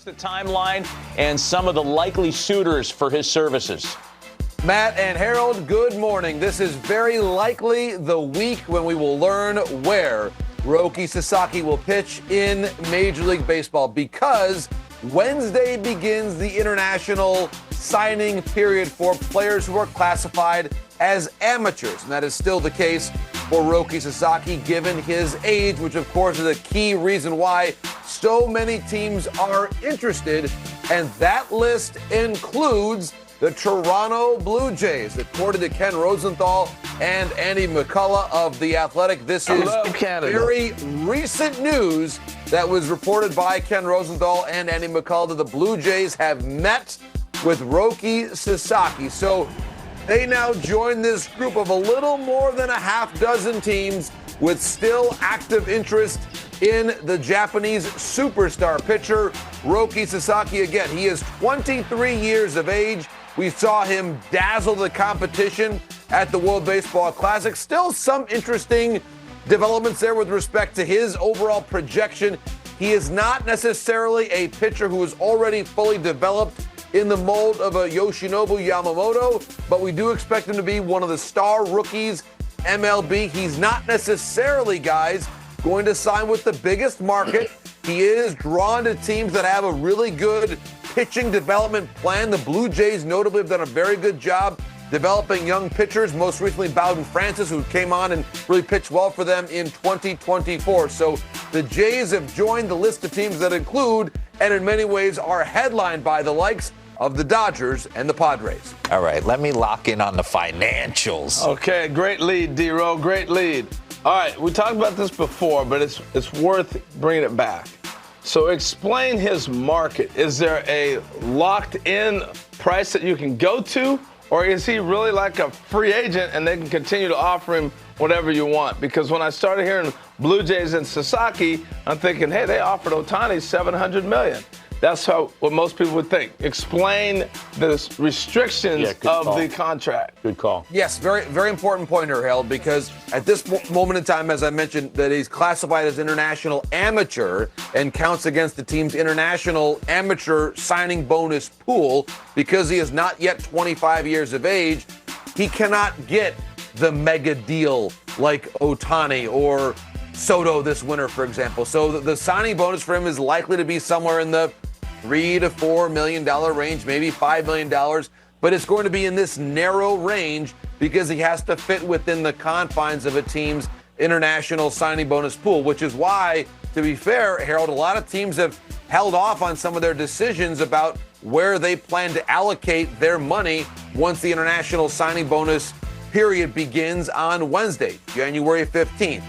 The timeline and some of the likely suitors for his services. Matt and Harold, good morning. This is very likely the week when we will learn where Roki Sasaki will pitch in Major League Baseball, because Wednesday begins the international signing period for players who are classified as amateurs. And that is still the case for Roki Sasaki, given his age, which of course is a key reason why so many teams are interested. And that list includes the Toronto Blue Jays. According to Ken Rosenthal and Andy McCullough of The Athletic, this is very recent news that was reported by Ken Rosenthal and Andy McCullough that the Blue Jays have met with Roki Sasaki. So they now join this group of a little more than a half dozen teams with still active interest in the Japanese superstar pitcher, Roki Sasaki. Again, he is 23 years of age. We saw him dazzle the competition at the World Baseball Classic. Still some interesting developments there with respect to his overall projection. He is not necessarily a pitcher who is already fully developed in the mold of a Yoshinobu Yamamoto, but we do expect him to be one of the star rookies MLB. He's not necessarily, guys, going to sign with the biggest market. He is drawn to teams that have a really good pitching development plan. The Blue Jays notably have done a very good job developing young pitchers, most recently Bowden Francis, who came on and really pitched well for them in 2024. So the Jays have joined the list of teams that include, and in many ways are headlined by, the likes of the Dodgers and the Padres. All right, let me lock in on the financials. Okay, great lead, D-Row, great lead. All right, we talked about this before, but it's worth bringing it back. So explain his market. Is there a locked-in price that you can go to, or is he really like a free agent and they can continue to offer him whatever you want? Because when I started hearing Blue Jays and Sasaki, I'm thinking, hey, they offered Ohtani $700 million. That's what most people would think. Explain the restrictions of the contract. Good call. Yes, very, very important point here, Harold, because at this moment in time, as I mentioned, that he's classified as international amateur and counts against the team's international amateur signing bonus pool. Because he is not yet 25 years of age, he cannot get the mega deal like Ohtani or Soto this winter, for example. So the signing bonus for him is likely to be somewhere in the $3 to $4 million range, maybe $5 million, but it's going to be in this narrow range because he has to fit within the confines of a team's international signing bonus pool, which is why, to be fair, Harold, a lot of teams have held off on some of their decisions about where they plan to allocate their money once the international signing bonus period begins on Wednesday, January 15th.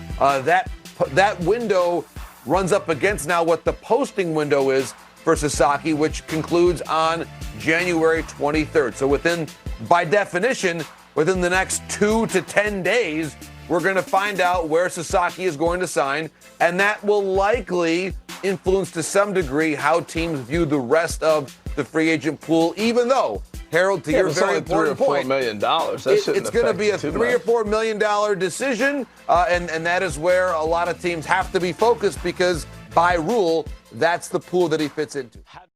That window runs up against now what the posting window is for Sasaki, which concludes on January 23rd. So by definition, within the next 2 to 10 days, we're going to find out where Sasaki is going to sign, and that will likely influence to some degree how teams view the rest of the free agent pool, even though, Harold, to your very important point, $3 or $4 million. It's going to be a $3 or $4 million decision, and that is where a lot of teams have to be focused because, by rule, that's the pool that he fits into.